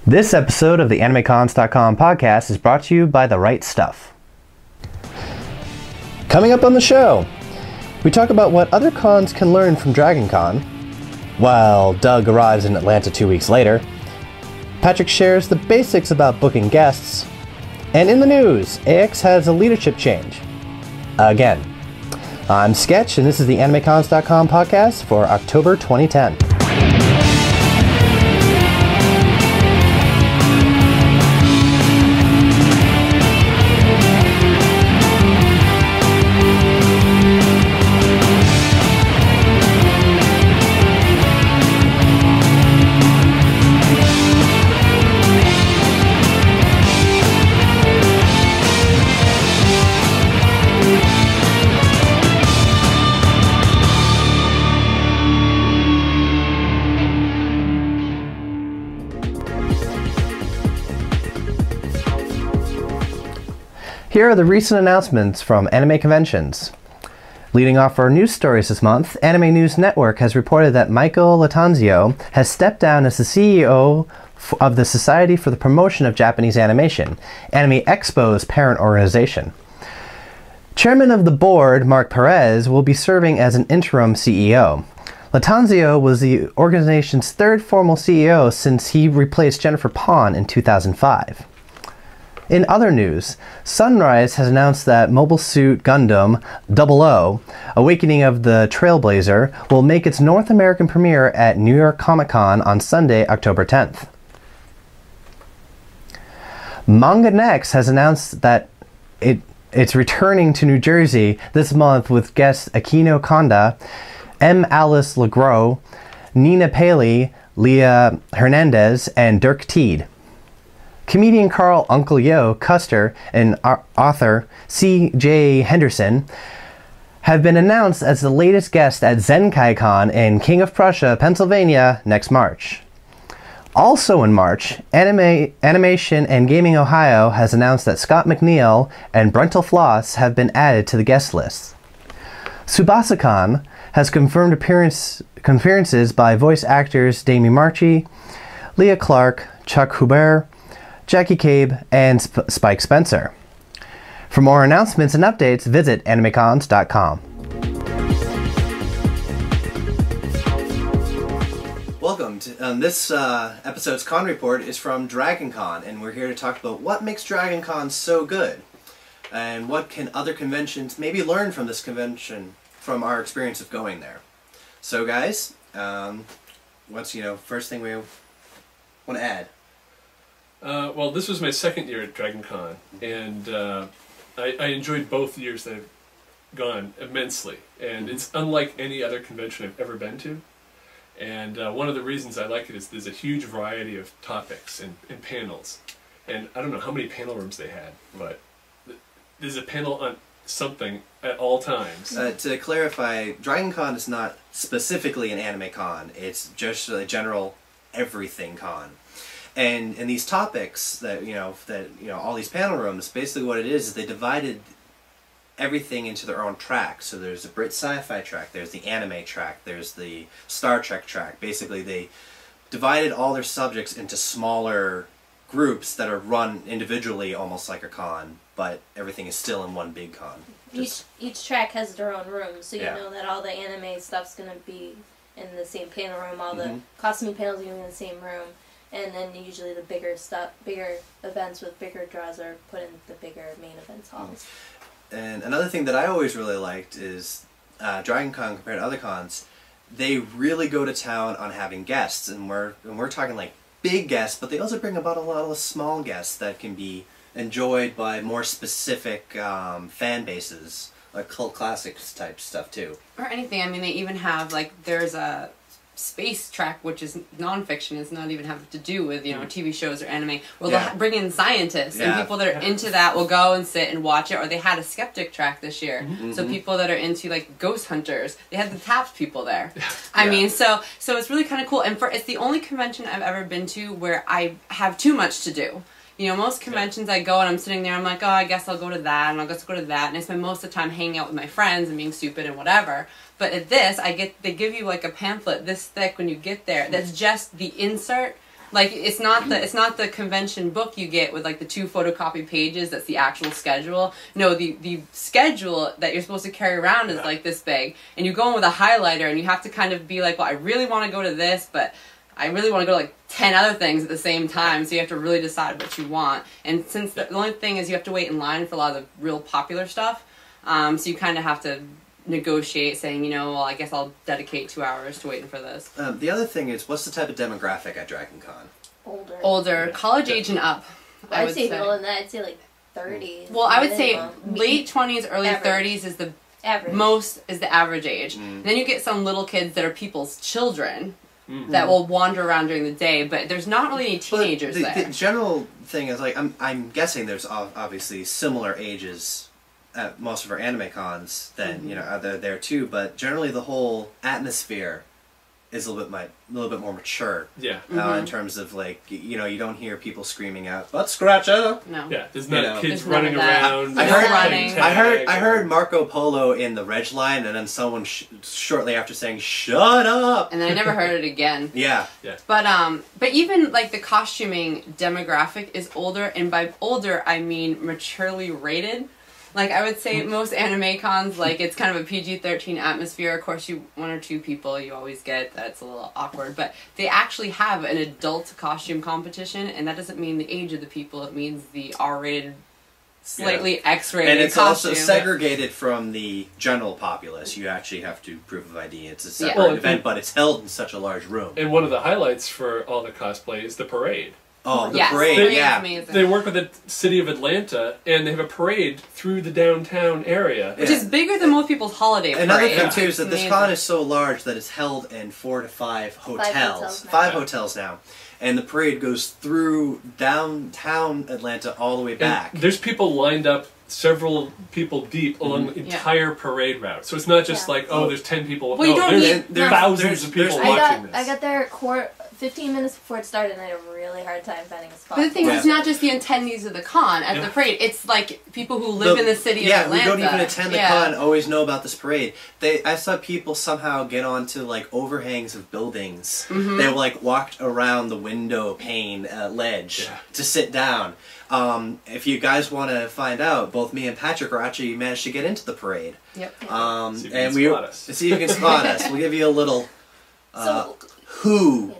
This episode of the AnimeCons.com podcast is brought to you by The Right Stuff. Coming up on the show, we talk about what other cons can learn from Dragon Con, while Doug arrives in Atlanta 2 weeks later. Patrick shares the basics about booking guests, and in the news, AX has a leadership change. Again. I'm Sketch, and this is the AnimeCons.com podcast for October 2010. Here are the recent announcements from anime conventions. Leading off our news stories this month, Anime News Network has reported that Michael Latanzio has stepped down as the CEO of the Society for the Promotion of Japanese Animation, Anime Expo's parent organization. Chairman of the board, Mark Perez, will be serving as an interim CEO. Latanzio was the organization's third formal CEO since he replaced Jennifer Pon in 2005. In other news, Sunrise has announced that Mobile Suit Gundam 00, Awakening of the Trailblazer, will make its North American premiere at New York Comic Con on Sunday, October 10th. Manga Next has announced that it's returning to New Jersey this month with guests Akino Kanda, M. Alice Legros, Nina Paley, Leah Hernandez, and Dirk Teed. Comedian Carl Uncle Yo Custer and author C.J. Henderson have been announced as the latest guest at ZenkaiCon in King of Prussia, Pennsylvania next March. Also in March, Animation and Gaming Ohio has announced that Scott McNeil and Brental Floss have been added to the guest list. Tsubasa-con has confirmed appearances by voice actors Dami Marchi, Leah Clark, Chuck Huber, Jackie Cabe, and Spike Spencer. For more announcements and updates, visit AnimeCons.com. Welcome to this episode's con report is from Dragon Con, and we're here to talk about what makes Dragon Con so good, and what can other conventions maybe learn from this convention from our experience of going there. So, guys, what's first thing we want to add? Well, this was my second year at Dragon Con, and I enjoyed both years that I've gone immensely. And it's unlike any other convention I've ever been to. And one of the reasons I like it is there's a huge variety of topics and panels. And I don't know how many panel rooms they had, but there's a panel on something at all times. To clarify, Dragon Con is not specifically an anime con. It's just a general everything con. And these topics that all these panel rooms, basically what it is they divided everything into their own tracks. So there's a Brit sci-fi track, there's the anime track, there's the Star Trek track. Basically they divided all their subjects into smaller groups that are run individually almost like a con, but everything is still in one big con. Each track has their own room, so you know that all the anime stuff's going to be in the same panel room, all the costuming panels are going to be in the same room. And then usually the bigger events with bigger draws are put in the bigger main events halls. And another thing that I always really liked is Dragon Con compared to other cons, they really go to town on having guests, and we're talking like big guests, but they also bring about a lot of small guests that can be enjoyed by more specific fan bases, like cult classics type stuff too. Or anything. I mean, they even have there's a space track, which is non-fiction, is not even have to do with TV shows or anime, where they'll bring in scientists and people that are into that will go and sit and watch it. Or they had a skeptic track this year, so people that are into like ghost hunters, they had the Taft people there. I mean, so it's really kind of cool, and it's the only convention I've ever been to where I have too much to do. You know, most conventions I go and I'm sitting there, I'm like, oh, I guess I'll go to that, and I'll just go to that, and I spend most of the time hanging out with my friends and being stupid and whatever. But at this, they give you like a pamphlet this thick when you get there, that's just the insert Like it's not the convention book you get with like the 2 photocopy pages. That's the actual schedule. No, the schedule that you're supposed to carry around is like this big, and you go in with a highlighter, and you have to kind of be like, well, I really want to go to this, but I really want to go to like 10 other things at the same time. So you have to really decide what you want. And since the only thing is you have to wait in line for a lot of the real popular stuff, so you kind of have to negotiate, saying, you know, well, I guess I'll dedicate 2 hours to waiting for this. The other thing is, what's the type of demographic at Dragon Con? Older, college age and up. I'd say older than that. I'd say like 30s. Well, I would say late 20s, early average. 30s is the average. is the average age. Then you get some little kids that are people's children that will wander around during the day, but there's not really any teenagers there. The general thing is, like, I'm guessing there's obviously similar ages at most of our AnimeCons than, you know, they're there too, but generally the whole atmosphere is a little bit more mature. Yeah. In terms of, like, you know, you don't hear people screaming out, "Butt scratcher!" No. Yeah, there's not kids There's running none of that. around. I heard Marco Polo in the Reg line, and then someone shortly after saying, "Shut up!" And then I never heard it again. Yeah. But even like the costuming demographic is older, and by older I mean maturely rated. Like, I would say most anime cons, like, it's kind of a PG-13 atmosphere. Of course, one or two people you always get, that's a little awkward. But they actually have an adult costume competition, and that doesn't mean the age of the people. It means the R-rated, slightly X-rated And it's costume. also segregated from the general populace. You actually have to proof of ID. It's a separate event, but it's held in such a large room. And one of the highlights for all the cosplay is the parade. Oh, the yes, parade, yeah. Amazing. They work with the city of Atlanta, and they have a parade through the downtown area. Which is bigger than most people's holiday parade. Another thing, too, is that It's this con is so large that it's held in 4 to 5 hotels. 5 hotels now. And the parade goes through downtown Atlanta all the way back. And there's people lined up, several people deep, along the entire parade route. So it's not just like, oh, there's 10 people. Well, you don't need... There's thousands of people watching this. I got there 15 minutes before it started, and I had a really hard time finding a spot. But the thing is, it's not just the attendees of the con at the parade. It's like people who live in the city of Atlanta. Yeah, who don't even attend the con always know about this parade. I saw people somehow get onto, like, overhangs of buildings. They, like, walked around the window pane ledge to sit down. If you guys want to find out, both me and Patrick are actually managed to get into the parade. Yep. See if you can spot us. We'll give you a little clue.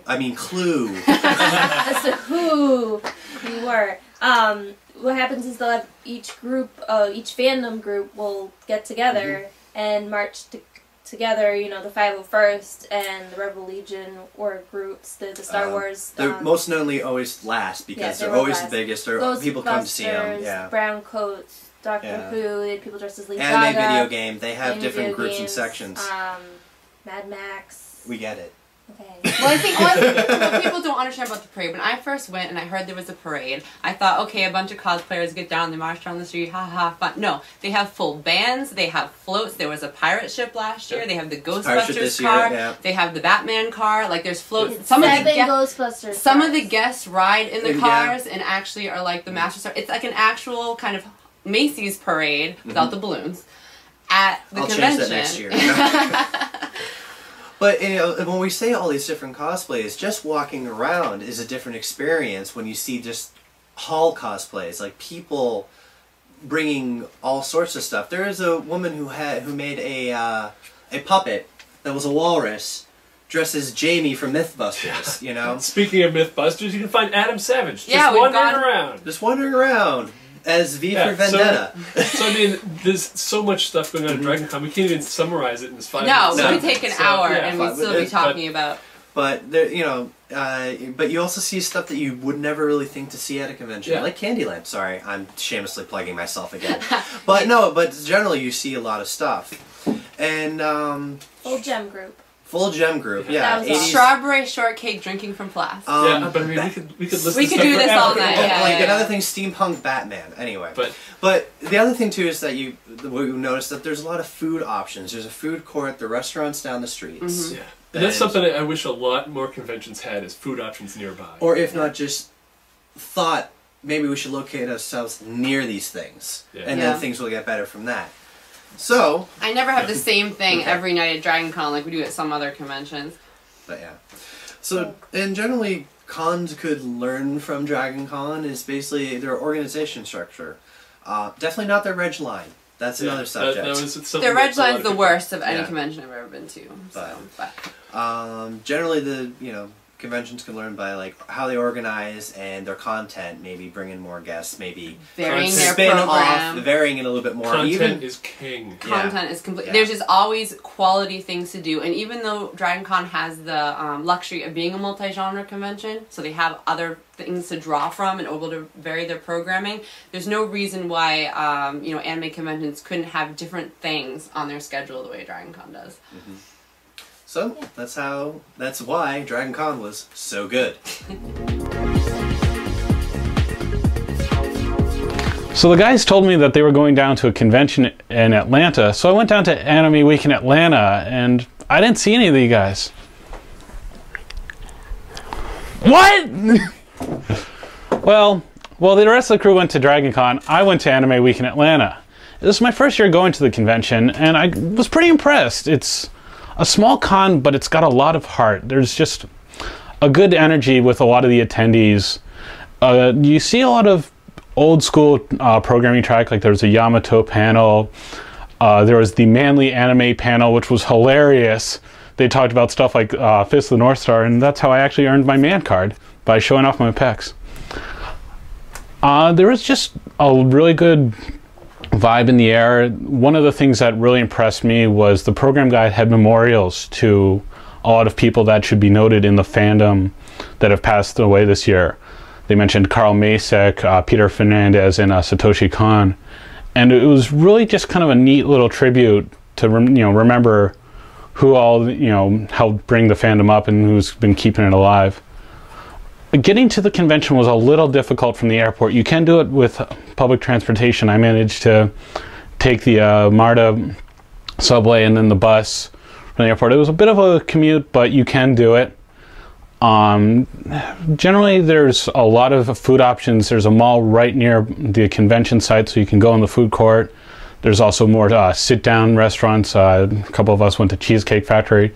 As to who we were. What happens is they'll have each group, each fandom group will get together and march together, you know, the 501st and the Rebel Legion or groups, the Star Wars. They're most knownly always last because they're always the biggest. People come to see them. Yeah. Brown Coats, Doctor Who, they had people dressed as Lady Anime Gaga. video game. They have different groups and sections. Mad Max. We get it. Okay. Well, I think what people don't understand about the parade, when I first went and I heard there was a parade, I thought, okay, a bunch of cosplayers get down, they march down the street, ha ha, fun. No, they have full bands, they have floats, there was a pirate ship last year, they have the Ghostbusters car, they have the Batman car, like there's floats. Some of the guests ride in the cars and actually are like the Master Star. It's like an actual kind of Macy's parade without the balloons at the convention. Change that next year. But, you know, when we say all these different cosplays, just walking around is a different experience when you see just hall cosplays, like people bringing all sorts of stuff. There is a woman who made a puppet that was a walrus dressed as Jamie from Mythbusters, you know? Speaking of Mythbusters, you can find Adam Savage just wandering around. As V for Vendetta. So I mean, there's so much stuff going on at Dragon Con. We can't even summarize it in this 5 minutes. No, it would take an hour, and we'd still be talking about. But there, you know, but you also see stuff that you would never really think to see at a convention, like Candyland. Sorry, I'm shamelessly plugging myself again. But no, but generally you see a lot of stuff, and Full Gem Group. Full Gem Group, yeah. Strawberry shortcake drinking from Flask. Yeah, but I mean, we could listen. We could do this all night. Like another thing, steampunk Batman. Anyway, but the other thing too is that you notice that there's a lot of food options. There's a food court, the restaurants down the streets. Yeah, and that's something I wish a lot more conventions had is food options nearby. Or if not, just thought maybe we should locate ourselves near these things, and then things will get better from that. So I never have the same thing every night at Dragon Con like we do at some other conventions. But yeah. So and generally cons could learn from Dragon Con is basically their organization structure. Definitely not their reg line. That's another subject. Their reg line's the worst of any convention I've ever been to. Generally, the conventions can learn by like how they organize and their content. Maybe bring in more guests. Maybe varying their spin program. off, varying it a little bit more. Content is king. Content is complete. There's just always quality things to do, and even though Dragon Con has the luxury of being a multi-genre convention, so they have other things to draw from and able to vary their programming, there's no reason why anime conventions couldn't have different things on their schedule the way Dragon Con does. Mm-hmm. So that's why Dragon Con was so good. So the guys told me that they were going down to a convention in Atlanta, so I went down to Anime Week in Atlanta, and I didn't see any of you guys. What? Well, the rest of the crew went to Dragon Con. I went to Anime Week in Atlanta. This is my first year going to the convention, and I was pretty impressed. It's a small con, but it's got a lot of heart. There's just a good energy with a lot of the attendees. You see a lot of old school programming track, like there was a Yamato panel. There was the Manly Anime panel, which was hilarious. They talked about stuff like Fist of the North Star, and that's how I actually earned my man card, by showing off my pecs. There was just a really good vibe in the air. One of the things that really impressed me was the program guide had memorials to a lot of people that should be noted in the fandom that have passed away this year. They mentioned Carl Masek, Peter Fernandez, and Satoshi Kon, and it was really just kind of a neat little tribute to remember who all helped bring the fandom up and who's been keeping it alive. Getting to the convention was a little difficult from the airport. You can do it with public transportation. I managed to take the MARTA subway and then the bus from the airport. It was a bit of a commute, but you can do it. Generally, there's a lot of food options. There's a mall right near the convention site, so you can go in the food court. There's also more sit-down restaurants. A couple of us went to Cheesecake Factory.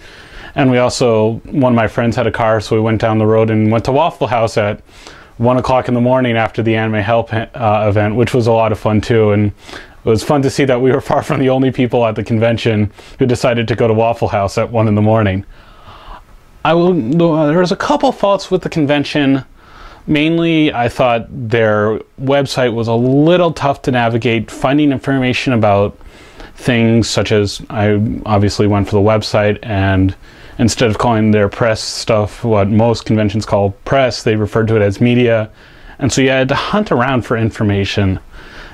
And one of my friends had a car, so we went down the road and went to Waffle House at 1 o'clock in the morning after the Anime Help event, which was a lot of fun too. And it was fun to see that we were far from the only people at the convention who decided to go to Waffle House at 1 in the morning. There was a couple faults with the convention. Mainly, I thought their website was a little tough to navigate. Finding information about things such as, I obviously went for the website, and instead of calling their press stuff what most conventions call press, they referred to it as media. And so you had to hunt around for information.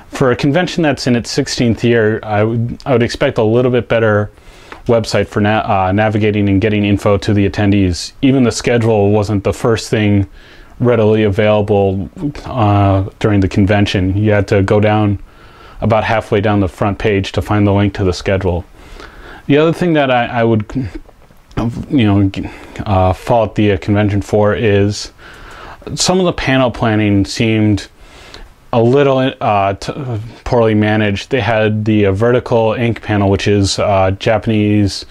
For a convention that's in its 16th year, I would expect a little bit better website for navigating and getting info to the attendees. Even the schedule wasn't the first thing readily available during the convention. You had to go down about halfway down the front page to find the link to the schedule. The other thing that I would fault the convention for is some of the panel planning seemed a little poorly managed. They had the Vertical Ink panel, which is Japanese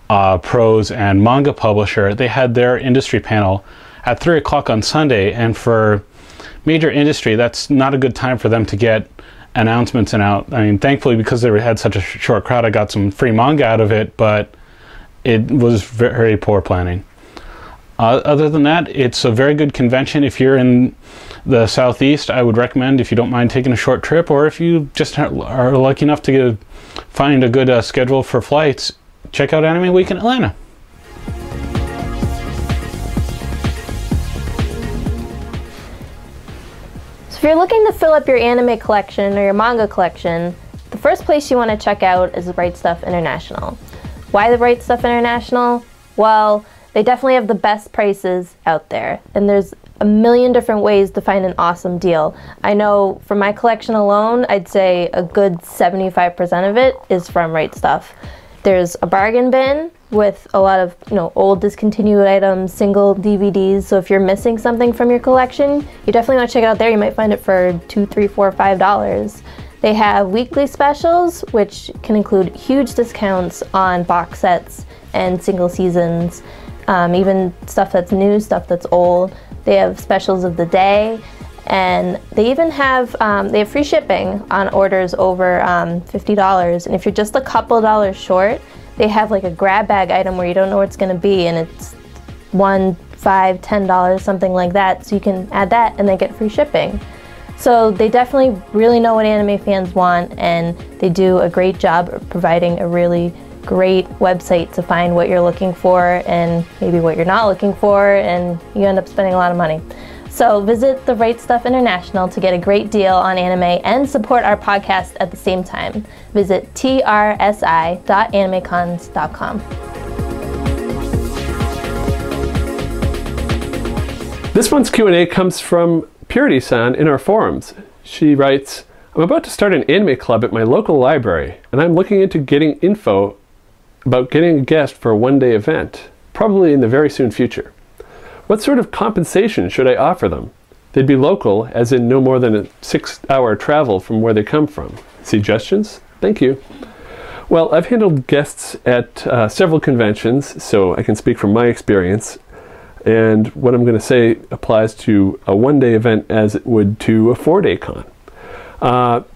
prose and manga publisher. They had their industry panel at 3 o'clock on Sunday, and for major industry, that's not a good time for them to get announcements and out. I mean, thankfully, because they had such a short crowd, I got some free manga out of it, but it was very poor planning. Other than that, it's a very good convention. If you're in the Southeast, I would recommend, if you don't mind taking a short trip, or if you just are lucky enough to find a good schedule for flights, check out Anime Week in Atlanta. If you're looking to fill up your anime collection or your manga collection, the first place you want to check out is the Bright Stuff International. Why the Bright Stuff International? Well, they definitely have the best prices out there, and there's a million different ways to find an awesome deal. I know for my collection alone, I'd say a good 75% of it is from Right Stuff. There's a bargain bin with a lot of old discontinued items, single DVDs, so if you're missing something from your collection, you definitely want to check it out there. You might find it for $2, $3, $4, $5. They have weekly specials, which can include huge discounts on box sets and single seasons, even stuff that's new, stuff that's old. They have specials of the day, and they even have free shipping on orders over $50. And if you're just a couple dollars short, they have like a grab bag item where you don't know where it's going to be, and it's $1, $5, $10, something like that. So you can add that and then get free shipping. So they definitely really know what anime fans want, and they do a great job of providing a really great website to find what you're looking for and maybe what you're not looking for, and you end up spending a lot of money. So visit The Right Stuff International to get a great deal on anime and support our podcast at the same time. Visit trsi.animecons.com. This month's Q&A comes from Purity-san in our forums. She writes, I'm about to start an anime club at my local library, and I'm looking into getting info about getting a guest for a one-day event, probably in the very soon future. What sort of compensation should I offer them? They'd be local, as in no more than a 6-hour travel from where they come from. Suggestions? Thank you. Well, I've handled guests at several conventions, so I can speak from my experience. And what I'm going to say applies to a one-day event as it would to a 4-day con.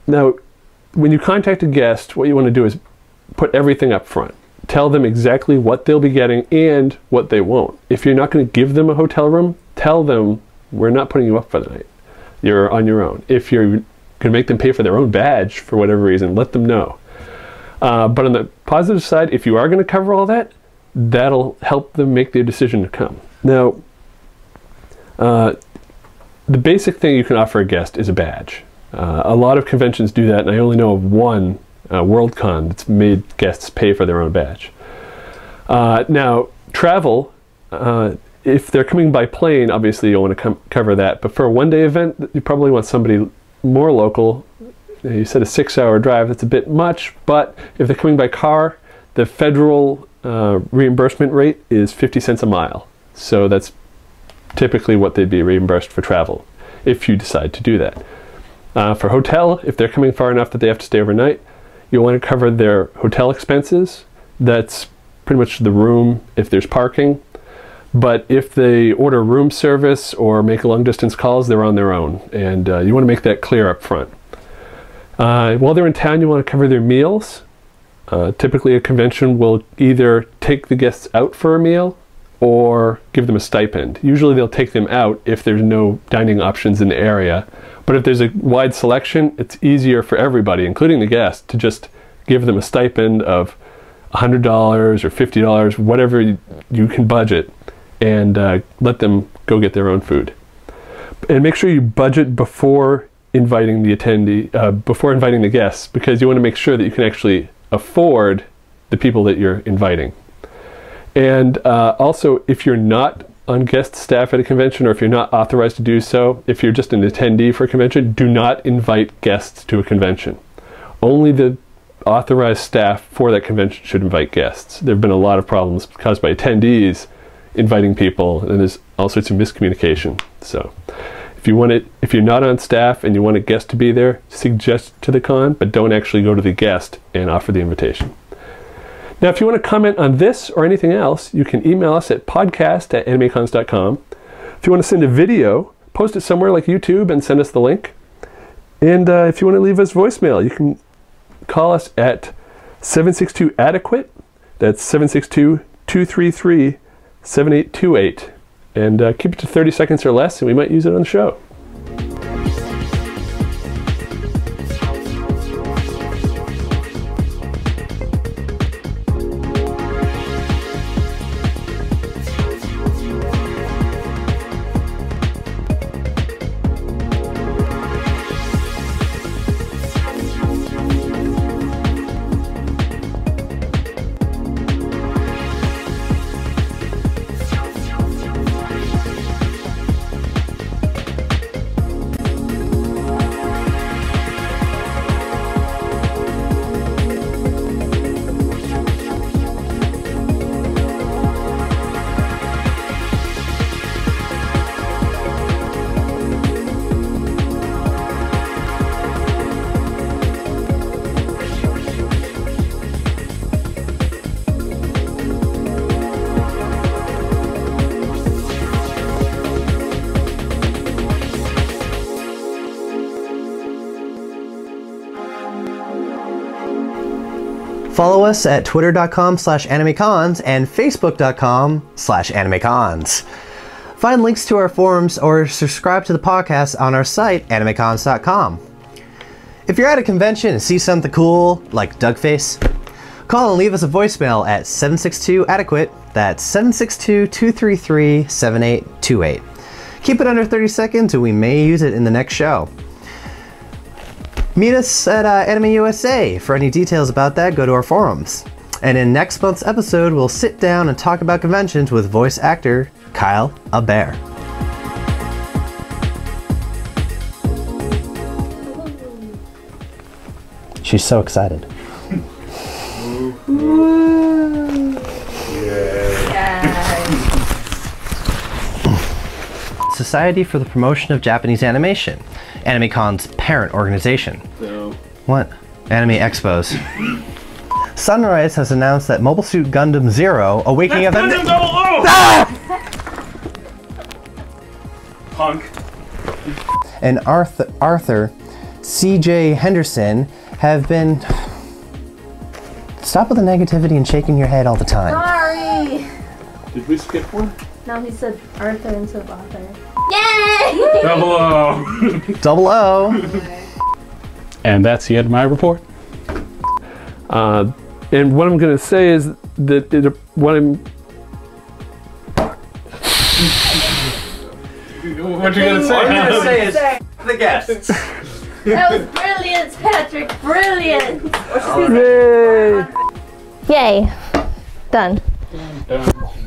Now, when you contact a guest, what you want to do is put everything up front. Tell them exactly what they'll be getting and what they won't. If you're not going to give them a hotel room, tell them we're not putting you up for the night. You're on your own. If you're going to make them pay for their own badge for whatever reason, let them know. But on the positive side, if you are going to cover all that, that'll help them make their decision to come. Now, the basic thing you can offer a guest is a badge. A lot of conventions do that, and I only know of one Worldcon that's made guests pay for their own badge. Now, travel, if they're coming by plane, obviously you'll want to cover that. But for a one-day event, you probably want somebody more local. You said a 6-hour drive, that's a bit much, but if they're coming by car, the federal reimbursement rate is 50 cents a mile. So that's typically what they'd be reimbursed for travel, if you decide to do that. For hotel, if they're coming far enough that they have to stay overnight, you'll want to cover their hotel expenses. That's pretty much the room if there's parking. But if they order room service or make long distance calls, they're on their own. And you want to make that clear up front. While they're in town, you want to cover their meals. Typically a convention will either take the guests out for a meal or give them a stipend. Usually they'll take them out if there's no dining options in the area. But if there's a wide selection, it's easier for everybody, including the guest, to just give them a stipend of $100 or $50, whatever you can budget, and let them go get their own food. And make sure you budget before inviting the before inviting the guests, because you want to make sure that you can actually afford the people that you're inviting. And also, if you're not on guest staff at a convention, or if you're not authorized to do so, if you're just an attendee for a convention, do not invite guests to a convention. Only the authorized staff for that convention should invite guests. There have been a lot of problems caused by attendees inviting people, and there's all sorts of miscommunication. So if you're not on staff and you want a guest to be there, suggest to the con, but don't actually go to the guest and offer the invitation. Now, if you want to comment on this or anything else, you can email us at podcast@animecons.com. If you want to send a video, post it somewhere like YouTube and send us the link. And if you want to leave us voicemail, you can call us at 762-ADEQUATE. That's 762-233-7828. And keep it to 30 seconds or less, and we might use it on the show. Follow us at twitter.com/AnimeCons and facebook.com/AnimeCons. Find links to our forums or subscribe to the podcast on our site, AnimeCons.com. If you're at a convention and see something cool, like Dougface, call and leave us a voicemail at 762-ADEQUATE. That's 762-233-7828. Keep it under 30 seconds and we may use it in the next show. Meet us at Anime USA. For any details about that, go to our forums. And in next month's episode, we'll sit down and talk about conventions with voice actor Kyle Abair. She's so excited. Society for the Promotion of Japanese Animation, AnimeCon's parent organization. No. What? Anime Expos. Sunrise has announced that Mobile Suit Gundam Zero, Awakening of the... Gundam 00! Ah! Punk. And Arthur C.J. Henderson have been... Stop with the negativity and shaking your head all the time. Sorry! Did we skip one? No, he said Arthur instead of Arthur. Yay! 00. Double O. And that's the end of my report. And what I'm going to say is that what you gonna say? What I'm gonna say is the guests. That was brilliant, Patrick! Brilliant! Yay! Yay! Done. Done.